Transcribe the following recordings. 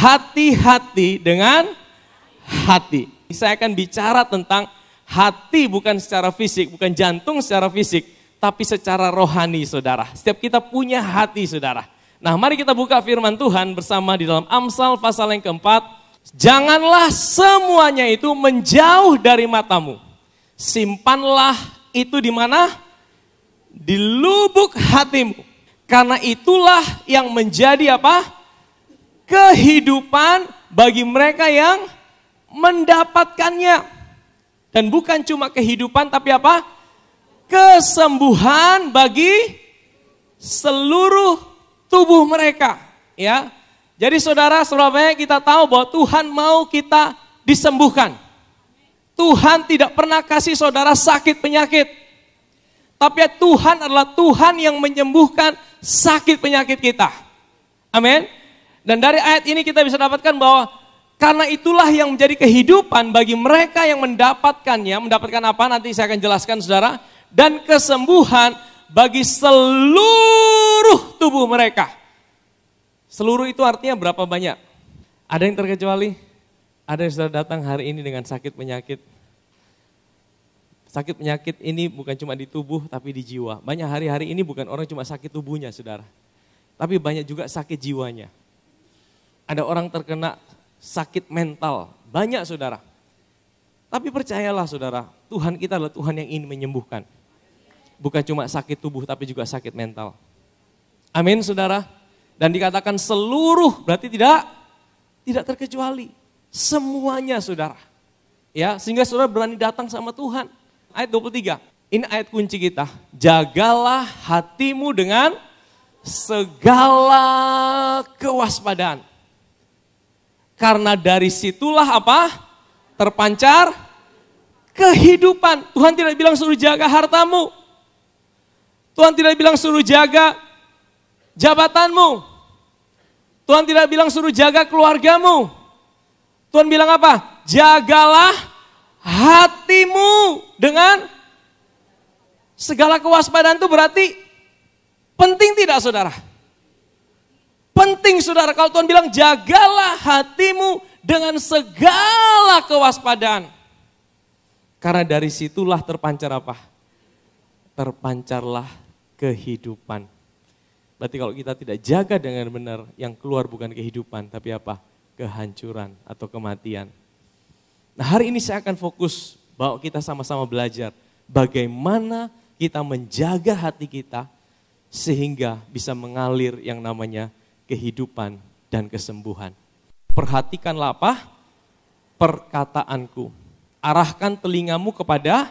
hati-hati dengan hati. Saya akan bicara tentang hati bukan secara fisik, bukan jantung secara fisik, tapi secara rohani, saudara. Setiap kita punya hati, saudara. Nah, mari kita buka firman Tuhan bersama di dalam Amsal pasal yang keempat. Janganlah semuanya itu menjauh dari matamu. Simpanlah itu di mana? Di lubuk hatimu. Karena itulah yang menjadi apa? Kehidupan bagi mereka yang mendapatkannya. Dan bukan cuma kehidupan tapi apa? Kesembuhan bagi seluruh tubuh mereka, ya. Jadi saudara-saudara, kita tahu bahwa Tuhan mau kita disembuhkan. Tuhan tidak pernah kasih saudara sakit penyakit. Tapi Tuhan adalah Tuhan yang menyembuhkan sakit penyakit kita. Amin. Dan dari ayat ini kita bisa dapatkan bahwa karena itulah yang menjadi kehidupan bagi mereka yang mendapatkannya. Mendapatkan apa? Nanti saya akan jelaskan, saudara. Dan kesembuhan bagi seluruh tubuh mereka. Seluruh itu artinya berapa banyak? Ada yang terkecuali? Ada yang sudah datang hari ini dengan sakit penyakit? Sakit penyakit ini bukan cuma di tubuh tapi di jiwa. Banyak hari-hari ini bukan orang cuma sakit tubuhnya, saudara. Tapi banyak juga sakit jiwanya. Ada orang terkena sakit mental, banyak, saudara. Tapi percayalah, saudara, Tuhan kita adalah Tuhan yang ingin menyembuhkan. Bukan cuma sakit tubuh tapi juga sakit mental. Amin, saudara. Dan dikatakan seluruh, berarti tidak terkecuali. Semuanya, saudara. Ya, sehingga saudara berani datang sama Tuhan. Ayat 23, ini ayat kunci kita. Jagalah hatimu dengan segala kewaspadaan. Karena dari situlah apa? Terpancar kehidupan. Tuhan tidak bilang suruh jaga hartamu. Tuhan tidak bilang suruh jaga jabatanmu. Tuhan tidak bilang suruh jaga keluargamu. Tuhan bilang apa? Jagalah hatimu dengan segala kewaspadaan. Itu berarti penting tidak, saudara? Penting, saudara. Kalau Tuhan bilang jagalah hatimu dengan segala kewaspadaan. Karena dari situlah terpancar apa? Terpancarlah kehidupan. Berarti kalau kita tidak jaga dengan benar, yang keluar bukan kehidupan, tapi apa? Kehancuran atau kematian. Nah, hari ini saya akan fokus bahwa kita sama-sama belajar bagaimana kita menjaga hati kita sehingga bisa mengalir yang namanya kehidupan dan kesembuhan. Perhatikanlah apa? Perkataanku. Arahkan telingamu kepada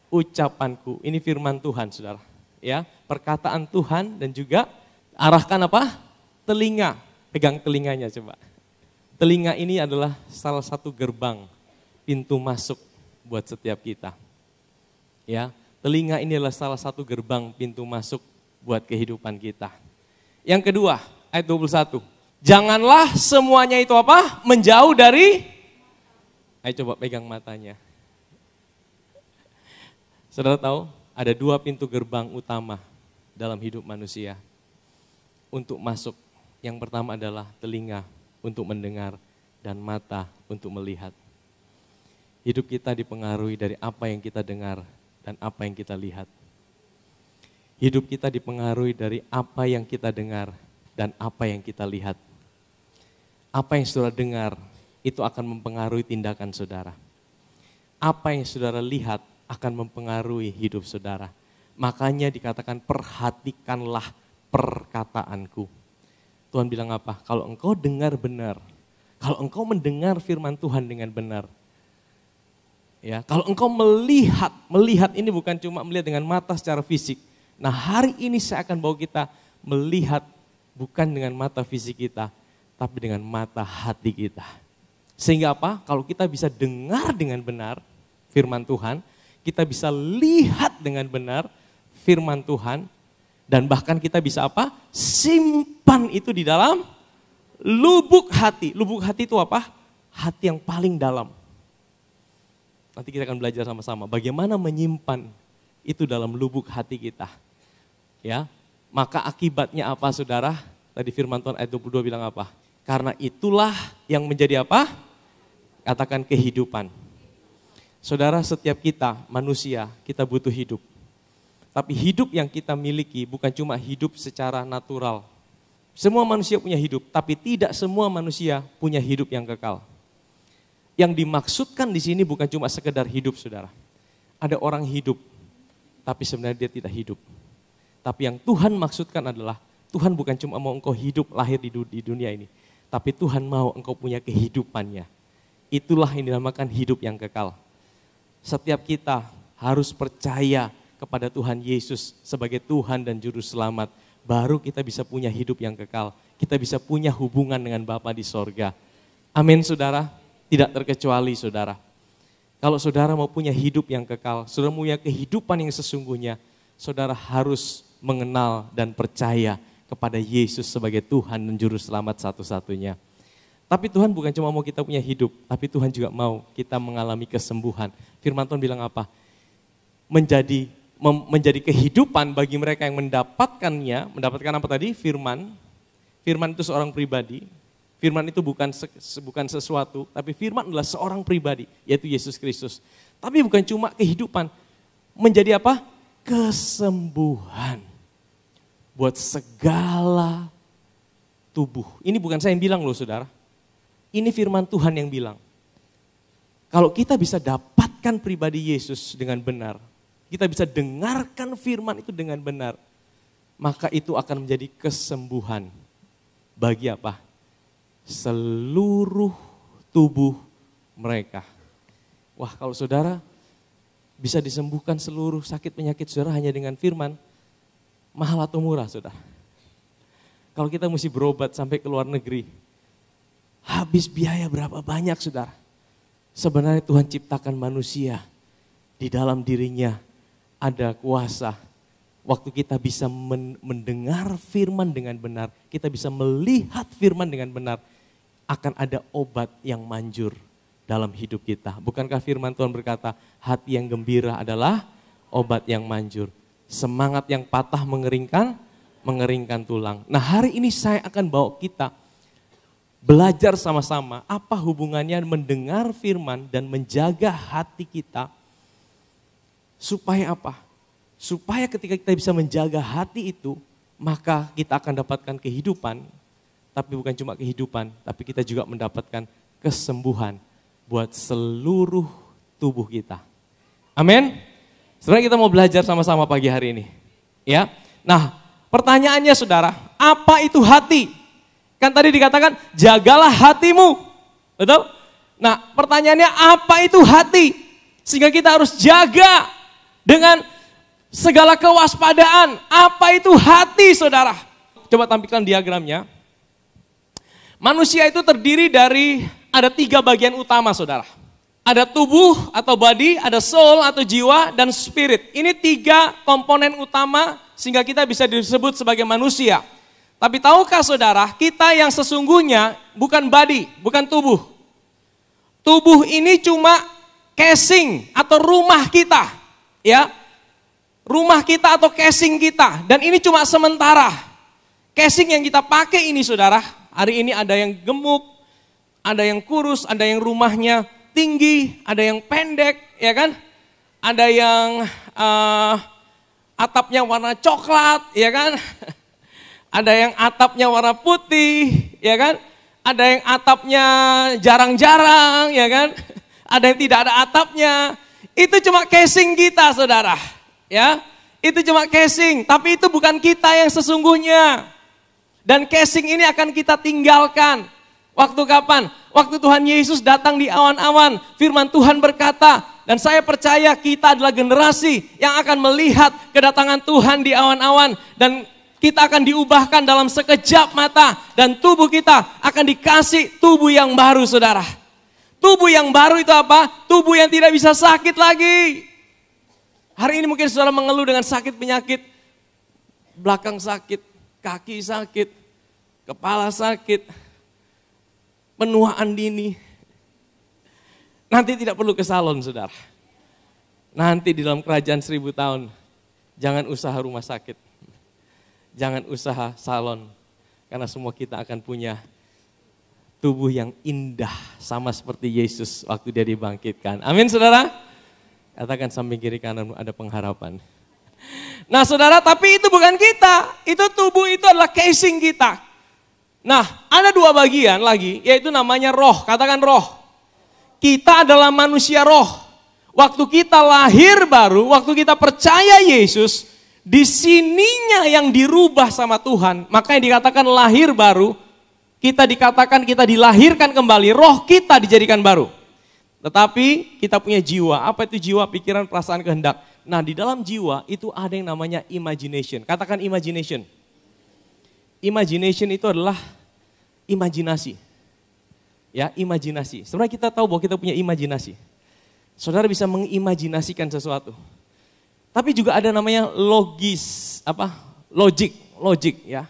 ucapanku. Ini firman Tuhan, saudara. Ya, perkataan Tuhan dan juga arahkan apa? Telinga. Pegang telinganya coba. Telinga ini adalah salah satu gerbang pintu masuk buat setiap kita. Ya, telinga ini adalah salah satu gerbang pintu masuk buat kehidupan kita. Yang kedua, ayat 21. Janganlah semuanya itu apa? Menjauh dari. Ayo coba pegang matanya. Saudara tahu? Ada dua pintu gerbang utama dalam hidup manusia untuk masuk. Yang pertama adalah telinga untuk mendengar dan mata untuk melihat. Hidup kita dipengaruhi dari apa yang kita dengar dan apa yang kita lihat. Hidup kita dipengaruhi dari apa yang kita dengar dan apa yang kita lihat. Apa yang saudara dengar itu akan mempengaruhi tindakan saudara. Apa yang saudara lihat akan mempengaruhi hidup saudara. Makanya dikatakan perhatikanlah perkataanku. Tuhan bilang apa? Kalau engkau dengar benar, kalau engkau mendengar firman Tuhan dengan benar, ya, kalau engkau melihat ini bukan cuma melihat dengan mata secara fisik. Nah, hari ini saya akan bawa kita melihat bukan dengan mata fisik kita, tapi dengan mata hati kita. Sehingga apa? Kalau kita bisa dengar dengan benar firman Tuhan, kita bisa lihat dengan benar firman Tuhan, dan bahkan kita bisa apa? Simpan itu di dalam lubuk hati. Lubuk hati itu apa? Hati yang paling dalam. Nanti kita akan belajar sama-sama bagaimana menyimpan itu dalam lubuk hati kita. Ya, maka akibatnya apa, saudara? Tadi firman Tuhan ayat 22 bilang apa? Karena itulah yang menjadi apa? Katakan kehidupan. Saudara, setiap kita manusia, kita butuh hidup. Tapi hidup yang kita miliki bukan cuma hidup secara natural. Semua manusia punya hidup, tapi tidak semua manusia punya hidup yang kekal. Yang dimaksudkan di sini bukan cuma sekedar hidup, saudara. Ada orang hidup, tapi sebenarnya dia tidak hidup. Tapi yang Tuhan maksudkan adalah, Tuhan bukan cuma mau engkau hidup lahir di dunia ini. Tapi Tuhan mau engkau punya kehidupannya. Itulah yang dinamakan hidup yang kekal. Setiap kita harus percaya kepada Tuhan Yesus sebagai Tuhan dan Juru Selamat. Baru kita bisa punya hidup yang kekal. Kita bisa punya hubungan dengan Bapa di sorga. Amin, saudara. Tidak terkecuali, saudara. Kalau saudara mau punya hidup yang kekal, saudara punya kehidupan yang sesungguhnya, saudara harus mengenal dan percaya kepada Yesus sebagai Tuhan dan Juru Selamat satu-satunya. Tapi Tuhan bukan cuma mau kita punya hidup, tapi Tuhan juga mau kita mengalami kesembuhan. Firman Tuhan bilang apa? Menjadi kehidupan bagi mereka yang mendapatkannya. Mendapatkan apa tadi? Firman. Firman itu seorang pribadi. Firman itu bukan sesuatu, tapi firman adalah seorang pribadi, yaitu Yesus Kristus. Tapi bukan cuma kehidupan, menjadi apa? Kesembuhan. Buat segala tubuh. Ini bukan saya yang bilang loh, saudara. Ini firman Tuhan yang bilang. Kalau kita bisa dapatkan pribadi Yesus dengan benar, kita bisa dengarkan firman itu dengan benar, maka itu akan menjadi kesembuhan. Bagi apa? Seluruh tubuh mereka. Wah, kalau saudara bisa disembuhkan seluruh sakit penyakit saudara hanya dengan firman, mahal atau murah, saudara? Kalau kita mesti berobat sampai ke luar negeri, habis biaya berapa banyak, saudara? Sebenarnya Tuhan ciptakan manusia, di dalam dirinya ada kuasa. Waktu kita bisa mendengar firman dengan benar, kita bisa melihat firman dengan benar, akan ada obat yang manjur dalam hidup kita. Bukankah firman Tuhan berkata, hati yang gembira adalah obat yang manjur. Semangat yang patah mengeringkan tulang. Nah, hari ini saya akan bawa kita belajar sama-sama apa hubungannya mendengar firman dan menjaga hati kita. Supaya apa? Supaya ketika kita bisa menjaga hati itu, maka kita akan dapatkan kehidupan. Tapi bukan cuma kehidupan, tapi kita juga mendapatkan kesembuhan buat seluruh tubuh kita. Amin. Sebenarnya kita mau belajar sama-sama pagi hari ini. Ya. Nah, pertanyaannya saudara, apa itu hati? Kan tadi dikatakan, jagalah hatimu. Betul? Nah, pertanyaannya apa itu hati? Sehingga kita harus jaga dengan segala kewaspadaan. Apa itu hati, saudara? Coba tampilkan diagramnya. Manusia itu terdiri dari, ada 3 bagian utama, saudara. Ada tubuh atau body, ada soul atau jiwa, dan spirit. Ini 3 komponen utama sehingga kita bisa disebut sebagai manusia. Tapi tahukah saudara, kita yang sesungguhnya bukan body, bukan tubuh. Tubuh ini cuma casing atau rumah kita. Ya, rumah kita atau casing kita. Dan ini cuma sementara. Casing yang kita pakai ini, saudara, hari ini ada yang gemuk, ada yang kurus, ada yang rumahnya tinggi, ada yang pendek, ya kan? Ada yang atapnya warna coklat, ya kan? Ada yang atapnya warna putih, ya kan? Ada yang atapnya jarang-jarang, ya kan? Ada yang tidak ada atapnya. Itu cuma casing kita, saudara. Ya, itu cuma casing, tapi itu bukan kita yang sesungguhnya. Dan casing ini akan kita tinggalkan. Waktu kapan? Waktu Tuhan Yesus datang di awan-awan. Firman Tuhan berkata, dan saya percaya kita adalah generasi yang akan melihat kedatangan Tuhan di awan-awan. Dan kita akan diubahkan dalam sekejap mata. Dan tubuh kita akan dikasih tubuh yang baru, saudara. Tubuh yang baru itu apa? Tubuh yang tidak bisa sakit lagi. Hari ini mungkin saudara mengeluh dengan sakit penyakit. Belakang sakit, kaki sakit, kepala sakit, penuaan dini. Nanti tidak perlu ke salon, saudara. Nanti di dalam kerajaan 1000 tahun, jangan usaha rumah sakit. Jangan usaha salon. Karena semua kita akan punya tubuh yang indah sama seperti Yesus waktu dia dibangkitkan. Amin saudara? Katakan samping kiri kanan ada pengharapan. Nah saudara, tapi itu bukan kita. Itu tubuh itu adalah casing kita. Nah ada dua bagian lagi, yaitu namanya roh. Katakan roh. Kita adalah manusia roh. Waktu kita lahir baru, waktu kita percaya Yesus, di sininya yang dirubah sama Tuhan. Makanya dikatakan lahir baru, kita dikatakan kita dilahirkan kembali, roh kita dijadikan baru. Tetapi kita punya jiwa. Apa itu jiwa? Pikiran, perasaan, kehendak. Nah di dalam jiwa itu ada yang namanya imagination. Katakan imagination. Imagination itu adalah imajinasi. Ya, imajinasi. Sebenarnya kita tahu bahwa kita punya imajinasi. Saudara bisa mengimajinasikan sesuatu. Tapi juga ada namanya logik ya.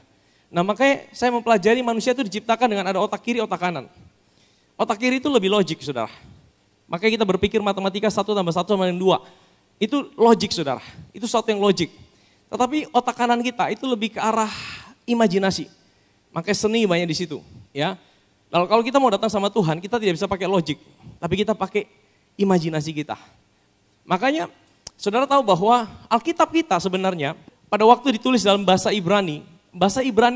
Nah makanya saya mempelajari manusia itu diciptakan dengan ada otak kiri, otak kanan. Otak kiri itu lebih logik saudara. Makanya kita berpikir matematika 1 tambah 1 sama dengan 2. Itu logik saudara, itu sesuatu yang logik. Tetapi otak kanan kita itu lebih ke arah imajinasi. Makanya seni banyak di situ ya. Lalu kalau kita mau datang sama Tuhan, kita tidak bisa pakai logik. Tapi kita pakai imajinasi kita. Makanya saudara tahu bahwa Alkitab kita sebenarnya pada waktu ditulis dalam bahasa Ibrani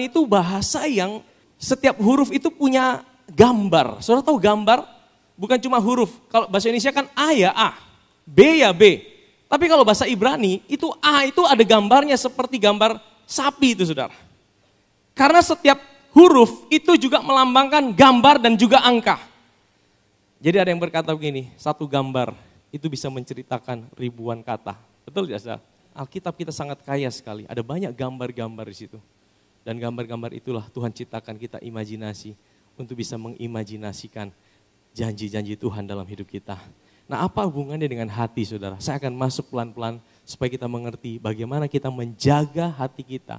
itu bahasa yang setiap huruf itu punya gambar. Saudara tahu gambar? Bukan cuma huruf. Kalau bahasa Indonesia kan A ya A, B ya B. Tapi kalau bahasa Ibrani itu A itu ada gambarnya seperti gambar sapi itu saudara. Karena setiap huruf itu juga melambangkan gambar dan juga angka. Jadi ada yang berkata begini, satu gambar itu bisa menceritakan ribuan kata. Betul tidak saudara? Alkitab kita sangat kaya sekali, ada banyak gambar-gambar di situ. Dan gambar-gambar itulah Tuhan ciptakan kita imajinasi untuk bisa mengimajinasikan janji-janji Tuhan dalam hidup kita. Nah apa hubungannya dengan hati saudara? Saya akan masuk pelan-pelan supaya kita mengerti bagaimana kita menjaga hati kita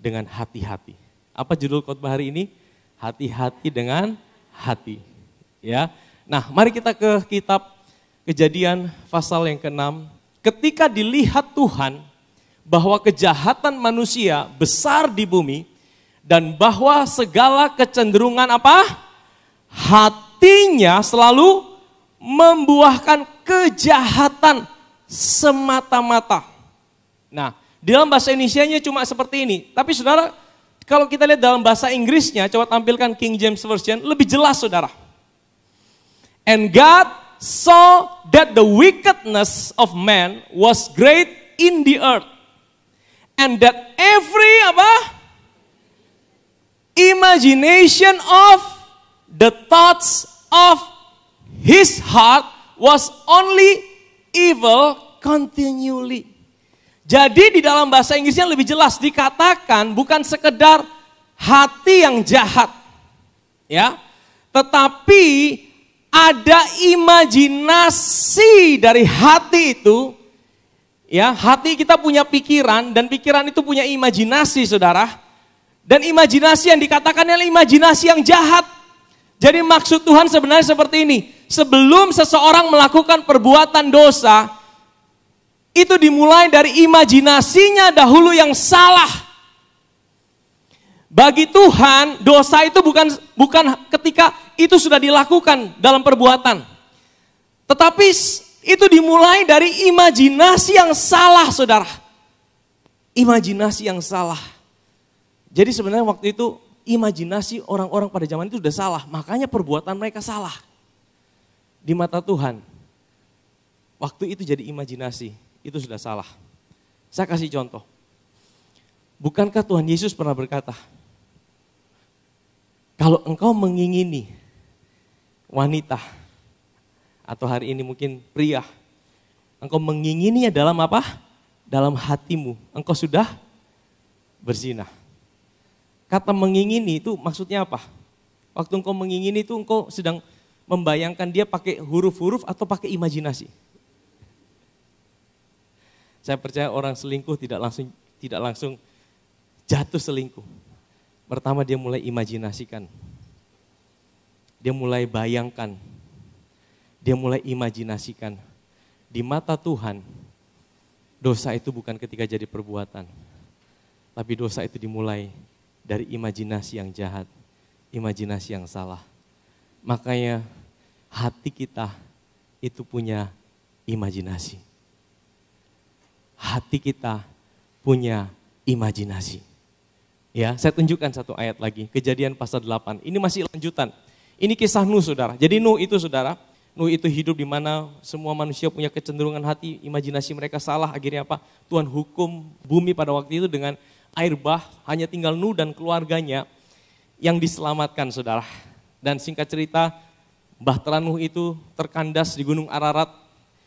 dengan hati-hati. Apa judul khotbah hari ini? Hati-hati dengan hati. Ya. Nah mari kita ke kitab Kejadian pasal yang ke-6. Ketika dilihat Tuhan bahwa kejahatan manusia besar di bumi dan bahwa segala kecenderungan apa? Hatinya selalu membuahkan kejahatan semata-mata. Nah, di dalam bahasa Indonesianya cuma seperti ini. Tapi saudara, kalau kita lihat dalam bahasa Inggrisnya, coba tampilkan King James Version, lebih jelas saudara. And God saw that the wickedness of man was great in the earth. And that every imagination of the thoughts of his heart was only evil continually. Jadi di dalam bahasa Inggrisnya lebih jelas dikatakan bukan sekedar hati yang jahat. Ya. Tetapi ada imajinasi dari hati itu. Ya, hati kita punya pikiran dan pikiran itu punya imajinasi, saudara. Dan imajinasi yang dikatakan adalah imajinasi yang jahat. Jadi maksud Tuhan sebenarnya seperti ini. Sebelum seseorang melakukan perbuatan dosa, itu dimulai dari imajinasinya dahulu yang salah. Bagi Tuhan, dosa itu bukan ketika itu sudah dilakukan dalam perbuatan. Tetapi itu dimulai dari imajinasi yang salah, saudara. Imajinasi yang salah. Jadi sebenarnya waktu itu imajinasi orang-orang pada zaman itu sudah salah. Makanya perbuatan mereka salah. Di mata Tuhan. Waktu itu jadi imajinasi. Itu sudah salah. Saya kasih contoh. Bukankah Tuhan Yesus pernah berkata, kalau engkau mengingini wanita, atau hari ini mungkin pria, engkau mengingininya dalam apa? Dalam hatimu, engkau sudah berzina. Kata mengingini itu maksudnya apa? Waktu engkau mengingini itu engkau sedang membayangkan dia pakai huruf-huruf atau pakai imajinasi. Saya percaya orang selingkuh tidak langsung jatuh selingkuh. Pertama dia mulai imajinasikan. Dia mulai bayangkan. Dia mulai imajinasikan. Di mata Tuhan, dosa itu bukan ketika jadi perbuatan. Tapi dosa itu dimulai dari imajinasi yang jahat, imajinasi yang salah. Makanya hati kita itu punya imajinasi. Hati kita punya imajinasi. Ya, saya tunjukkan satu ayat lagi, Kejadian pasal 8. Ini masih lanjutan. Ini kisah Nuh, saudara. Jadi Nuh itu, saudara, Nuh itu hidup di mana semua manusia punya kecenderungan hati, imajinasi mereka salah. Akhirnya apa? Tuhan hukum bumi pada waktu itu dengan air bah, hanya tinggal Nuh dan keluarganya yang diselamatkan, saudara. Dan singkat cerita, bahtera Nuh itu terkandas di Gunung Ararat.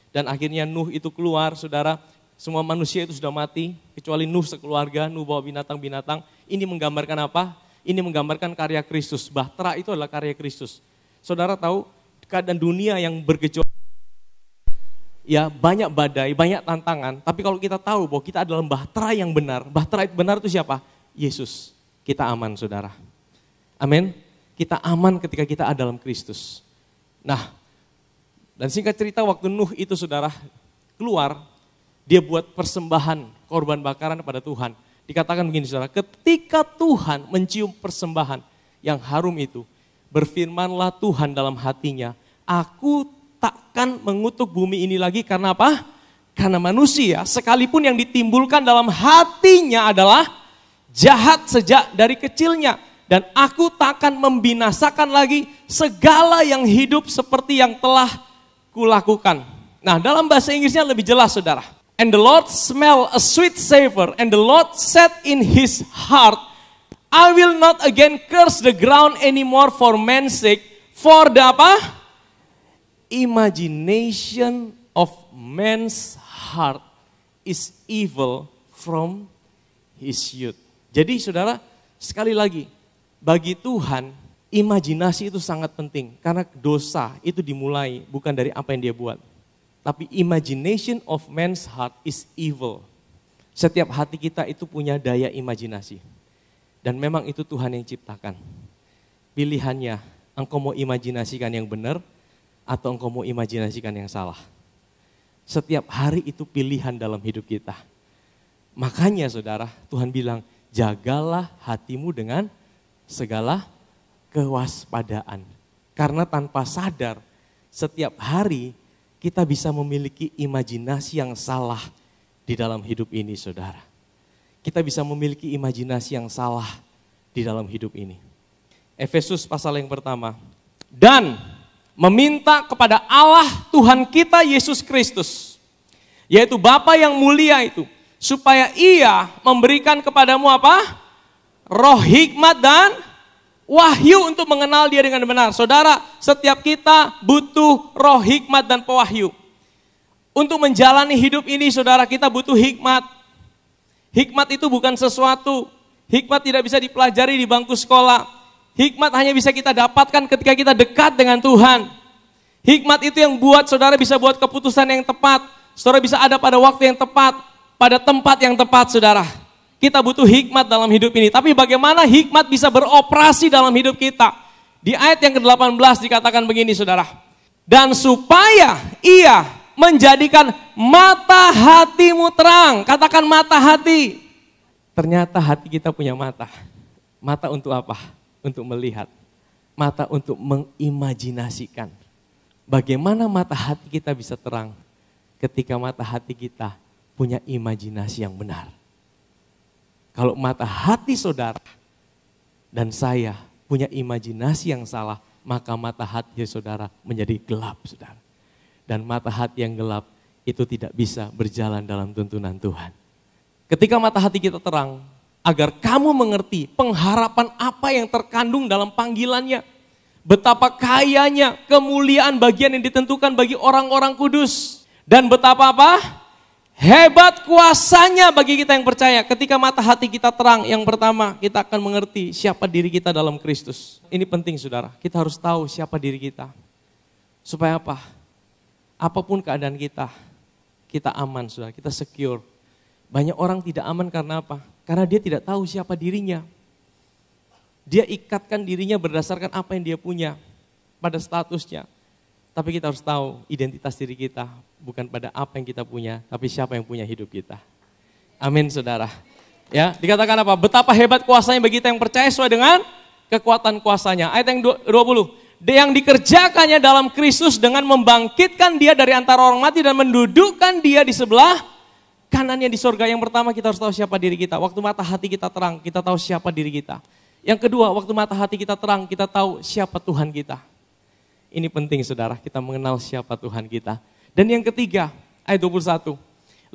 Dan akhirnya Nuh itu keluar, saudara. Semua manusia itu sudah mati, kecuali Nuh sekeluarga, Nuh bawa binatang-binatang. Ini menggambarkan apa? Ini menggambarkan karya Kristus. Bahtera itu adalah karya Kristus. Saudara tahu, keadaan dunia yang bergejolak, ya banyak badai, banyak tantangan. Tapi kalau kita tahu bahwa kita adalah bahtera yang benar. Bahtera benar itu siapa? Yesus. Kita aman, saudara. Amin. Kita aman ketika kita ada dalam Kristus. Nah, dan singkat cerita waktu Nuh itu, saudara, keluar, dia buat persembahan korban bakaran kepada Tuhan. Dikatakan begini, saudara, ketika Tuhan mencium persembahan yang harum itu, berfirmanlah Tuhan dalam hatinya, aku takkan mengutuk bumi ini lagi karena apa? Karena manusia sekalipun yang ditimbulkan dalam hatinya adalah jahat sejak dari kecilnya. Dan aku takkan membinasakan lagi segala yang hidup seperti yang telah kulakukan. Nah, dalam bahasa Inggrisnya lebih jelas, saudara. And the Lord smelled a sweet savor, and the Lord said in his heart, I will not again curse the ground anymore for man's sake, for the apa? Imagination of man's heart is evil from his youth. Jadi saudara, sekali lagi, bagi Tuhan, imajinasi itu sangat penting. Karena dosa itu dimulai bukan dari apa yang dia buat. Tapi imagination of man's heart is evil. Setiap hati kita itu punya daya imajinasi. Dan memang itu Tuhan yang ciptakan. Pilihannya, engkau mau imajinasikan yang benar atau engkau mau imajinasikan yang salah. Setiap hari itu pilihan dalam hidup kita. Makanya saudara, Tuhan bilang, jagalah hatimu dengan segala kewaspadaan. Karena tanpa sadar, setiap hari kita bisa memiliki imajinasi yang salah di dalam hidup ini, saudara. Kita bisa memiliki imajinasi yang salah di dalam hidup ini. Efesus pasal yang pertama. Dan meminta kepada Allah Tuhan kita Yesus Kristus, yaitu Bapa yang mulia itu, supaya ia memberikan kepadamu apa? Roh hikmat dan wahyu untuk mengenal dia dengan benar. Saudara, setiap kita butuh roh hikmat dan pewahyu. Untuk menjalani hidup ini, saudara, kita butuh hikmat. Hikmat itu bukan sesuatu. Hikmat tidak bisa dipelajari di bangku sekolah. Hikmat hanya bisa kita dapatkan ketika kita dekat dengan Tuhan. Hikmat itu yang buat saudara bisa buat keputusan yang tepat. Saudara bisa ada pada waktu yang tepat, pada tempat yang tepat, saudara. Kita butuh hikmat dalam hidup ini. Tapi bagaimana hikmat bisa beroperasi dalam hidup kita? Di ayat yang ke-18 dikatakan begini, saudara. Dan supaya ia menjadikan mata hatimu terang. Katakan mata hati. Ternyata hati kita punya mata. Mata untuk apa? Untuk melihat. Mata untuk mengimajinasikan. Bagaimana mata hati kita bisa terang? Ketika mata hati kita punya imajinasi yang benar. Kalau mata hati saudara dan saya punya imajinasi yang salah, maka mata hati saudara menjadi gelap, saudara. Dan mata hati yang gelap itu tidak bisa berjalan dalam tuntunan Tuhan. Ketika mata hati kita terang, agar kamu mengerti pengharapan apa yang terkandung dalam panggilannya. Betapa kayanya kemuliaan bagian yang ditentukan bagi orang-orang kudus. Dan betapa apa? Hebat kuasanya bagi kita yang percaya. Ketika mata hati kita terang, yang pertama kita akan mengerti siapa diri kita dalam Kristus. Ini penting saudara, kita harus tahu siapa diri kita. Supaya apa? Apapun keadaan kita, kita aman saudara, kita secure. Banyak orang tidak aman karena apa? Karena dia tidak tahu siapa dirinya. Dia ikatkan dirinya berdasarkan apa yang dia punya pada statusnya. Tapi kita harus tahu identitas diri kita bukan pada apa yang kita punya, tapi siapa yang punya hidup kita. Amin saudara. Ya, dikatakan apa? Betapa hebat kuasanya bagi kita yang percaya sesuai dengan kekuatan kuasanya. Ayat yang 20. yang dikerjakannya dalam Kristus dengan membangkitkan dia dari antara orang mati dan mendudukkan dia di sebelah kanannya di sorga. Yang pertama kita harus tahu siapa diri kita. Waktu mata hati kita terang, kita tahu siapa diri kita. Yang kedua, waktu mata hati kita terang, kita tahu siapa Tuhan kita. Ini penting saudara, kita mengenal siapa Tuhan kita. Dan yang ketiga, ayat 21.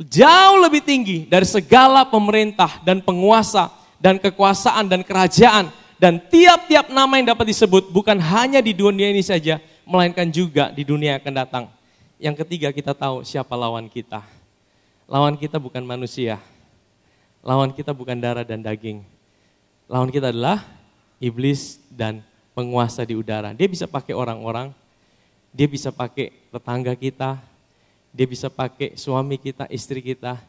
Jauh lebih tinggi dari segala pemerintah dan penguasa dan kekuasaan dan kerajaan dan tiap-tiap nama yang dapat disebut, bukan hanya di dunia ini saja, melainkan juga di dunia yang akan datang. Yang ketiga, kita tahu siapa lawan kita. Lawan kita bukan manusia. Lawan kita bukan darah dan daging. Lawan kita adalah iblis dan penguasa di udara. Dia bisa pakai orang-orang, dia bisa pakai tetangga kita, dia bisa pakai suami kita, istri kita,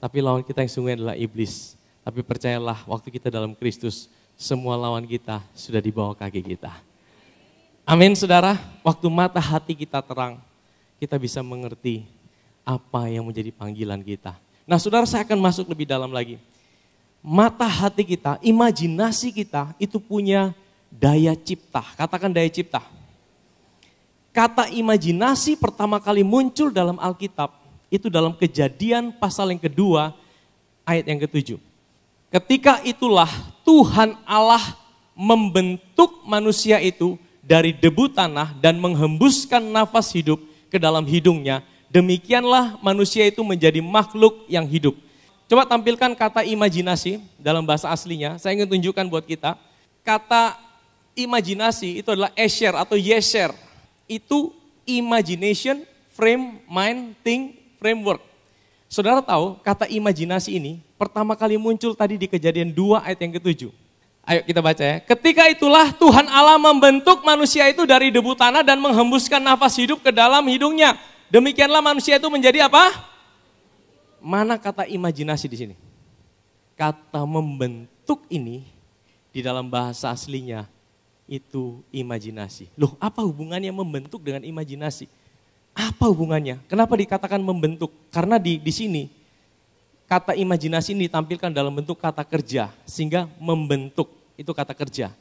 tapi lawan kita yang sungguh adalah iblis. Tapi percayalah, waktu kita dalam Kristus, semua lawan kita sudah di bawah kaki kita. Amin saudara, waktu mata hati kita terang, kita bisa mengerti apa yang menjadi panggilan kita. Nah saudara, saya akan masuk lebih dalam lagi. Mata hati kita, imajinasi kita itu punya daya cipta. Katakan daya cipta. Kata imajinasi pertama kali muncul dalam Alkitab, itu dalam Kejadian pasal yang kedua, ayat yang ke-7. Ketika itulah Tuhan Allah membentuk manusia itu dari debu tanah dan menghembuskan nafas hidup ke dalam hidungnya. Demikianlah manusia itu menjadi makhluk yang hidup. Coba tampilkan kata imajinasi dalam bahasa aslinya. Saya ingin tunjukkan buat kita. Kata imajinasi itu adalah esher atau yesher. Itu imagination, frame, mind, think, framework. Saudara tahu kata imajinasi ini pertama kali muncul tadi di Kejadian 2 ayat yang ke-7. Ayo kita baca ya. Ketika itulah Tuhan Allah membentuk manusia itu dari debu tanah dan menghembuskan nafas hidup ke dalam hidungnya. Demikianlah manusia itu menjadi apa? Mana kata imajinasi di sini? Kata membentuk ini di dalam bahasa aslinya itu imajinasi. Loh, apa hubungannya membentuk dengan imajinasi? Apa hubungannya? Kenapa dikatakan membentuk? Karena di sini kata imajinasi ini ditampilkan dalam bentuk kata kerja, sehingga membentuk itu kata kerja.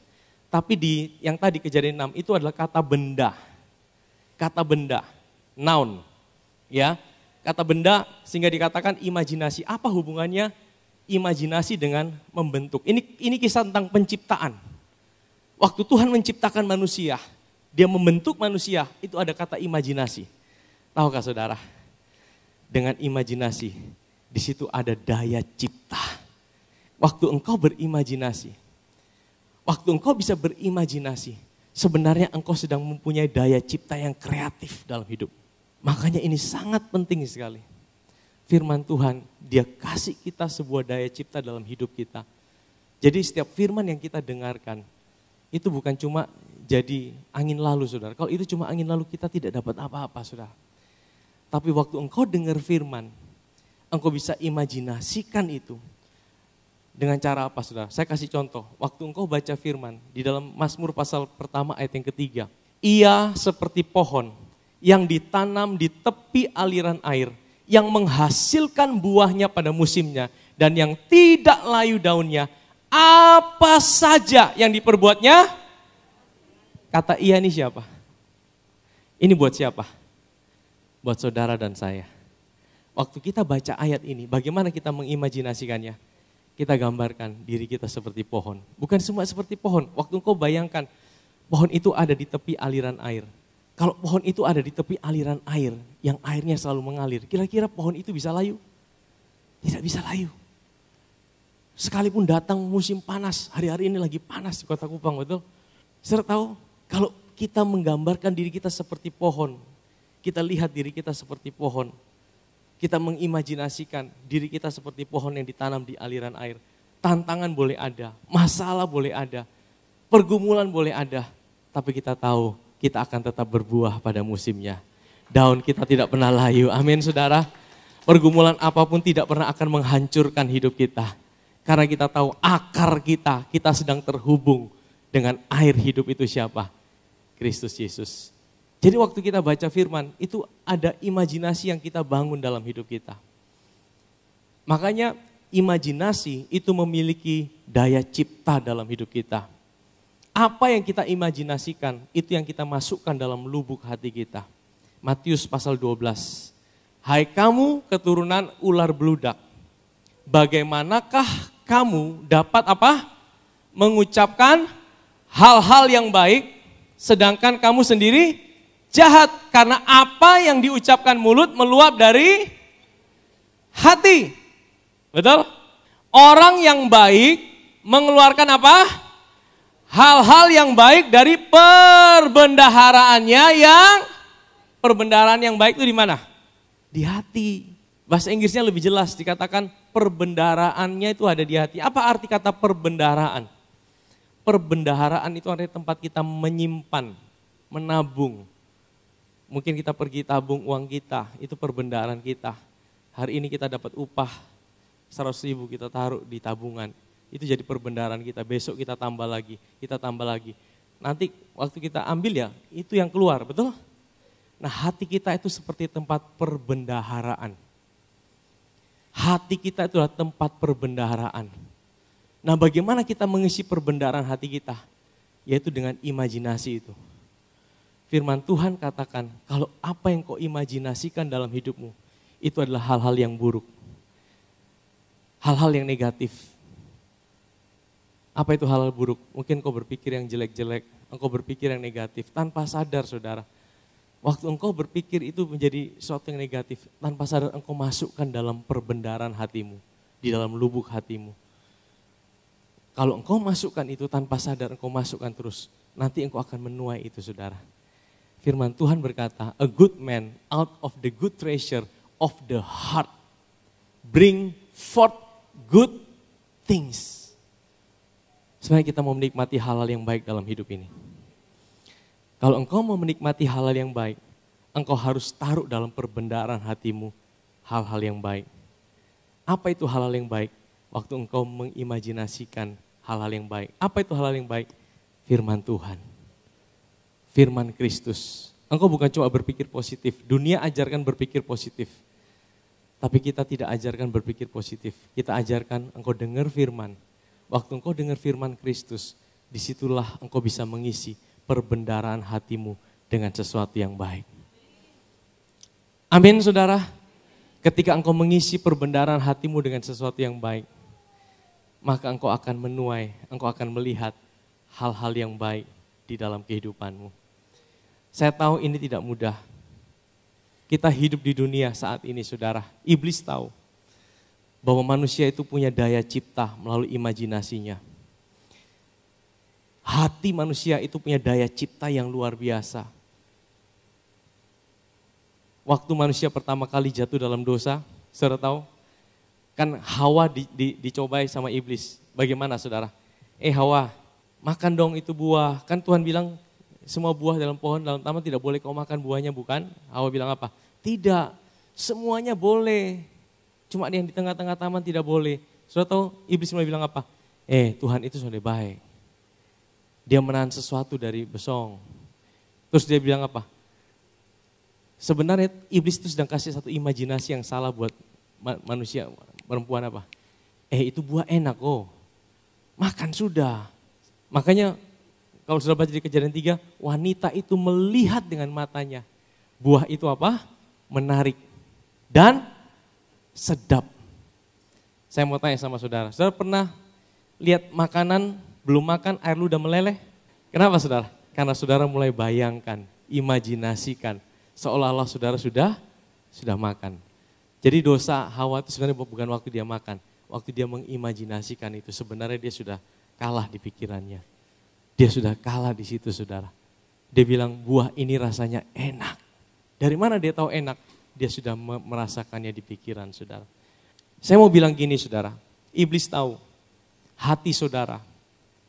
Tapi yang tadi Kejadian 6 itu adalah kata benda. Kata benda, noun. Ya, kata benda sehingga dikatakan imajinasi. Apa hubungannya imajinasi dengan membentuk? Ini kisah tentang penciptaan. Waktu Tuhan menciptakan manusia, dia membentuk manusia, itu ada kata imajinasi. Tahukah saudara, dengan imajinasi, di situ ada daya cipta. Waktu engkau berimajinasi, waktu engkau bisa berimajinasi, sebenarnya engkau sedang mempunyai daya cipta yang kreatif dalam hidup. Makanya ini sangat penting sekali. Firman Tuhan, dia kasih kita sebuah daya cipta dalam hidup kita. Jadi setiap firman yang kita dengarkan, itu bukan cuma jadi angin lalu saudara. Kalau itu cuma angin lalu kita tidak dapat apa-apa saudara. Tapi waktu engkau dengar firman, engkau bisa imajinasikan itu. Dengan cara apa saudara? Saya kasih contoh. Waktu engkau baca firman di dalam Mazmur pasal pertama ayat yang ketiga. Ia seperti pohon yang ditanam di tepi aliran air, yang menghasilkan buahnya pada musimnya, dan yang tidak layu daunnya. Apa saja yang diperbuatnya? Kata ia ini siapa? Ini buat siapa? Buat saudara dan saya. Waktu kita baca ayat ini, bagaimana kita mengimajinasikannya? Kita gambarkan diri kita seperti pohon. Bukan semua seperti pohon. Waktu engkau bayangkan, pohon itu ada di tepi aliran air. Kalau pohon itu ada di tepi aliran air, yang airnya selalu mengalir, kira-kira pohon itu bisa layu? Tidak bisa layu. Sekalipun datang musim panas, hari-hari ini lagi panas di Kota Kupang, betul? Saudara tahu, kalau kita menggambarkan diri kita seperti pohon, kita lihat diri kita seperti pohon, kita mengimajinasikan diri kita seperti pohon yang ditanam di aliran air. Tantangan boleh ada, masalah boleh ada, pergumulan boleh ada, tapi kita tahu kita akan tetap berbuah pada musimnya. Daun kita tidak pernah layu, amin saudara. Pergumulan apapun tidak pernah akan menghancurkan hidup kita. Karena kita tahu akar kita sedang terhubung dengan air hidup itu siapa? Kristus Yesus. Jadi waktu kita baca firman, itu ada imajinasi yang kita bangun dalam hidup kita. Makanya imajinasi itu memiliki daya cipta dalam hidup kita. Apa yang kita imajinasikan, itu yang kita masukkan dalam lubuk hati kita. Matius pasal 12. Hai kamu keturunan ular beludak, bagaimanakah kamu dapat apa? Mengucapkan hal-hal yang baik, sedangkan kamu sendiri jahat. Karena apa yang diucapkan mulut meluap dari hati. Betul? Orang yang baik mengeluarkan apa? Hal-hal yang baik dari perbendaharaannya perbendaharaan yang baik itu di mana? Di hati. Bahasa Inggrisnya lebih jelas dikatakan perbendaharaannya itu ada di hati. Apa arti kata perbendaharaan? Perbendaharaan itu artinya tempat kita menyimpan, menabung. Mungkin kita pergi tabung uang kita, itu perbendaharaan kita. Hari ini kita dapat upah 100.000 kita taruh di tabungan. Itu jadi perbendaharaan kita, besok kita tambah lagi. Nanti waktu kita ambil ya, itu yang keluar, betul? Nah hati kita itu seperti tempat perbendaharaan. Hati kita itu adalah tempat perbendaharaan. Nah bagaimana kita mengisi perbendaharaan hati kita? Yaitu dengan imajinasi itu. Firman Tuhan katakan, kalau apa yang kau imajinasikan dalam hidupmu, itu adalah hal-hal yang buruk. Hal-hal yang negatif. Apa itu hal-hal buruk? Mungkin kau berpikir yang jelek-jelek, engkau berpikir yang negatif, tanpa sadar saudara. Waktu engkau berpikir itu menjadi sesuatu yang negatif, tanpa sadar engkau masukkan dalam perbendaharaan hatimu, di dalam lubuk hatimu. Kalau engkau masukkan itu tanpa sadar, engkau masukkan terus, nanti engkau akan menuai itu saudara. Firman Tuhan berkata, a good man out of the good treasure of the heart bring forth good things. Sebenarnya kita mau menikmati hal-hal yang baik dalam hidup ini. Kalau engkau mau menikmati hal-hal yang baik, engkau harus taruh dalam perbendaharaan hatimu hal-hal yang baik. Apa itu hal-hal yang baik? Waktu engkau mengimajinasikan hal-hal yang baik. Apa itu hal-hal yang baik? Firman Tuhan. Firman Kristus. Engkau bukan cuma berpikir positif. Dunia ajarkan berpikir positif. Tapi kita tidak ajarkan berpikir positif. Kita ajarkan engkau dengar firman. Waktu engkau dengar firman Kristus, disitulah engkau bisa mengisi perbendaharaan hatimu dengan sesuatu yang baik. Amin saudara. Ketika engkau mengisi perbendaharaan hatimu dengan sesuatu yang baik, maka engkau akan menuai, engkau akan melihat hal-hal yang baik di dalam kehidupanmu. Saya tahu ini tidak mudah. Kita hidup di dunia saat ini saudara. Iblis tahu bahwa manusia itu punya daya cipta melalui imajinasinya. Hati manusia itu punya daya cipta yang luar biasa. Waktu manusia pertama kali jatuh dalam dosa, saudara tahu? Kan Hawa dicobai sama iblis. Bagaimana saudara? Hawa, makan dong itu buah. Kan Tuhan bilang semua buah dalam pohon dalam taman tidak boleh kau makan buahnya, bukan? Hawa bilang apa? Tidak, semuanya boleh. Cuma yang di tengah-tengah taman tidak boleh. Saudara tahu iblis mulai bilang apa? Tuhan itu sudah baik. Dia menahan sesuatu dari besong. Terus dia bilang apa? Sebenarnya iblis itu sedang kasih satu imajinasi yang salah buat manusia, perempuan apa? Itu buah enak makan sudah. Makanya kalau sudah baca di Kejadian 3, wanita itu melihat dengan matanya. Buah itu apa? Menarik dan sedap. Saya mau tanya sama saudara. Saudara pernah lihat makanan belum makan air lu udah meleleh? Kenapa saudara? Karena saudara mulai bayangkan, imajinasikan seolah-olah saudara sudah makan. Jadi dosa Hawa itu sebenarnya bukan waktu dia makan, waktu dia mengimajinasikan itu sebenarnya dia sudah kalah di pikirannya. Dia sudah kalah di situ saudara. Dia bilang buah ini rasanya enak. Dari mana dia tahu enak? Dia sudah merasakannya di pikiran saudara. Saya mau bilang gini saudara, iblis tahu hati saudara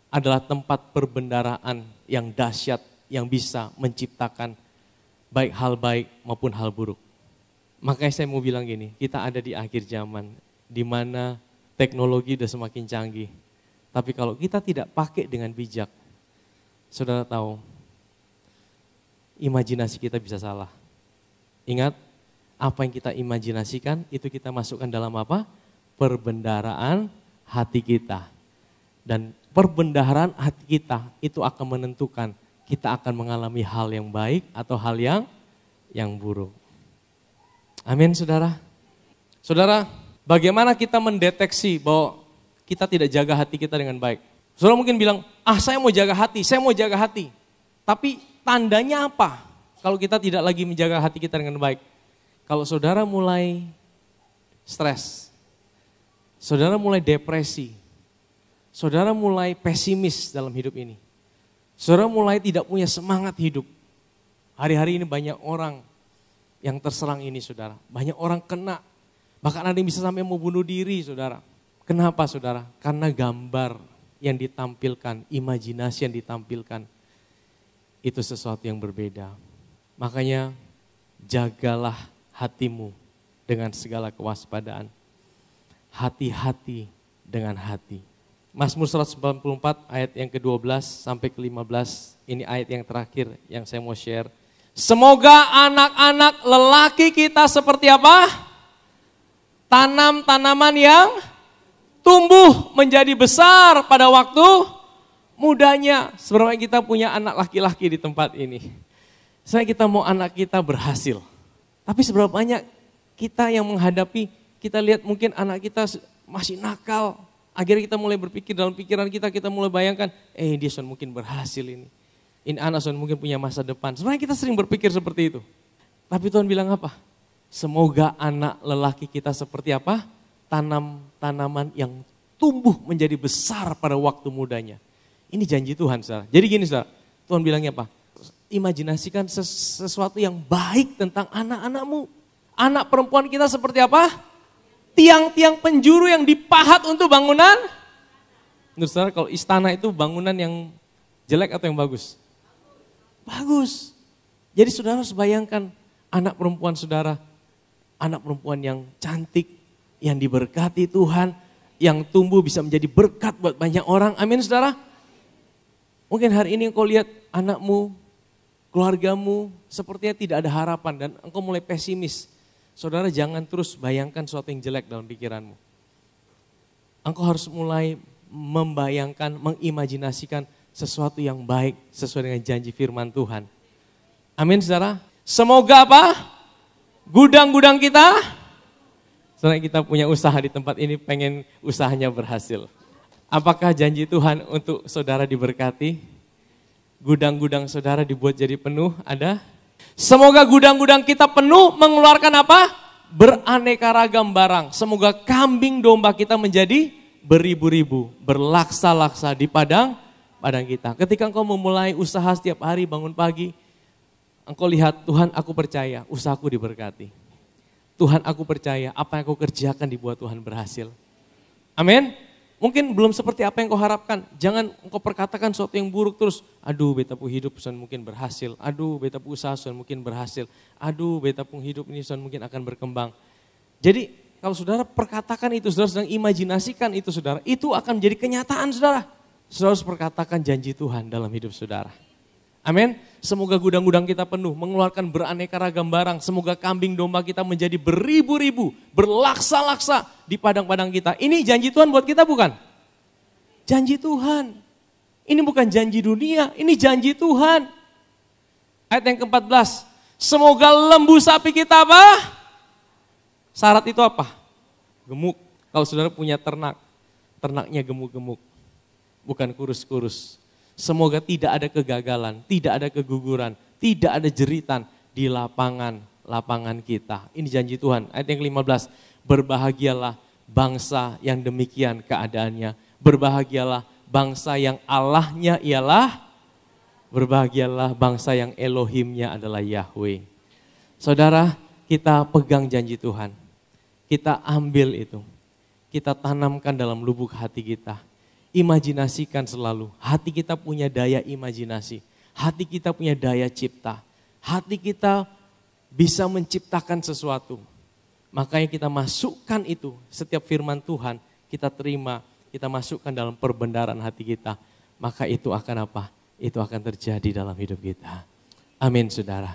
adalah tempat perbendaharaan yang dahsyat yang bisa menciptakan baik hal baik maupun hal buruk. Makanya saya mau bilang gini, kita ada di akhir zaman di mana teknologi sudah semakin canggih. Tapi kalau kita tidak pakai dengan bijak, saudara tahu, imajinasi kita bisa salah. Ingat, apa yang kita imajinasikan itu kita masukkan dalam apa? Perbendaharaan hati kita. Dan perbendaharaan hati kita itu akan menentukan kita akan mengalami hal yang baik atau hal yang buruk. Amin saudara. Saudara, bagaimana kita mendeteksi bahwa kita tidak jaga hati kita dengan baik? Saudara mungkin bilang, saya mau jaga hati, saya mau jaga hati. Tapi tandanya apa kalau kita tidak lagi menjaga hati kita dengan baik? Kalau saudara mulai stres, saudara mulai depresi, saudara mulai pesimis dalam hidup ini, saudara mulai tidak punya semangat hidup. Hari-hari ini banyak orang yang terserang ini saudara, banyak orang kena. Bahkan ada yang bisa sampai mau bunuh diri saudara. Kenapa saudara? Karena gambar yang ditampilkan, imajinasi yang ditampilkan, itu sesuatu yang berbeda. Makanya jagalah hatimu dengan segala kewaspadaan. Hati-hati dengan hati. Mazmur 194 ayat yang ke-12 sampai ke-15, ini ayat yang terakhir yang saya mau share. Semoga anak-anak lelaki kita seperti apa? Tanam tanaman yang tumbuh menjadi besar pada waktu mudanya. Sebenarnya kita punya anak laki-laki di tempat ini. Saya kita mau anak kita berhasil. Tapi seberapa banyak kita yang menghadapi, kita lihat mungkin anak kita masih nakal. Akhirnya kita mulai berpikir dalam pikiran kita mulai bayangkan, dia son mungkin berhasil ini. Ini anak son mungkin punya masa depan. Sebenarnya kita sering berpikir seperti itu. Tapi Tuhan bilang apa? Semoga anak lelaki kita seperti apa? Tanam tanaman yang tumbuh menjadi besar pada waktu mudanya. Ini janji Tuhan saudara. Jadi gini saudara, Tuhan bilangnya apa? Imajinasikan sesuatu yang baik tentang anak-anakmu. Anak perempuan kita seperti apa? Tiang-tiang penjuru yang dipahat untuk bangunan. Menurut saudara kalau istana itu bangunan yang jelek atau yang bagus? Bagus. Jadi saudara harus bayangkan anak perempuan saudara. Anak perempuan yang cantik, yang diberkati Tuhan, yang tumbuh bisa menjadi berkat buat banyak orang. Amin saudara. Mungkin hari ini engkau lihat anakmu, keluargamu sepertinya tidak ada harapan dan engkau mulai pesimis. Saudara jangan terus bayangkan sesuatu yang jelek dalam pikiranmu. Engkau harus mulai membayangkan, mengimajinasikan sesuatu yang baik sesuai dengan janji firman Tuhan. Amin saudara. Semoga apa? Gudang-gudang kita, soalnya kita punya usaha di tempat ini, pengen usahanya berhasil. Apakah janji Tuhan untuk saudara diberkati? Gudang-gudang saudara dibuat jadi penuh, ada? Semoga gudang-gudang kita penuh mengeluarkan apa? Beraneka ragam barang. Semoga kambing domba kita menjadi beribu-ribu, berlaksa-laksa di padang kita. Ketika engkau memulai usaha setiap hari bangun pagi, engkau lihat, Tuhan aku percaya usahaku diberkati. Tuhan aku percaya apa yang aku kerjakan dibuat Tuhan berhasil. Amin. Mungkin belum seperti apa yang kau harapkan. Jangan engkau perkatakan sesuatu yang buruk terus. Aduh betapu hidup Tuhan mungkin berhasil. Aduh betapu usaha Tuhan mungkin berhasil. Aduh betapu hidup ini Tuhan mungkin akan berkembang. Jadi kalau saudara perkatakan itu, saudara sedang imajinasikan itu saudara. Itu akan menjadi kenyataan saudara. Saudara harus perkatakan janji Tuhan dalam hidup saudara. Amin. Semoga gudang-gudang kita penuh, mengeluarkan beraneka ragam barang. Semoga kambing domba kita menjadi beribu-ribu, berlaksa-laksa di padang-padang kita. Ini janji Tuhan buat kita bukan? Janji Tuhan. Ini bukan janji dunia, ini janji Tuhan. Ayat yang ke-14. Semoga lembu sapi kita apa? Syarat itu apa? Gemuk. Kalau saudara punya ternak, ternaknya gemuk-gemuk, bukan kurus-kurus. Semoga tidak ada kegagalan, tidak ada keguguran, tidak ada jeritan di lapangan kita. Ini janji Tuhan. Ayat yang ke-15, berbahagialah bangsa yang demikian keadaannya. Berbahagialah bangsa yang Allahnya ialah, berbahagialah bangsa yang Elohimnya adalah Yahweh. Saudara, kita pegang janji Tuhan. Kita ambil itu. Kita tanamkan dalam lubuk hati kita. Imajinasikan selalu, hati kita punya daya imajinasi, hati kita punya daya cipta, hati kita bisa menciptakan sesuatu. Makanya kita masukkan itu, setiap firman Tuhan kita terima, kita masukkan dalam perbendaharaan hati kita. Maka itu akan apa? Itu akan terjadi dalam hidup kita. Amin saudara.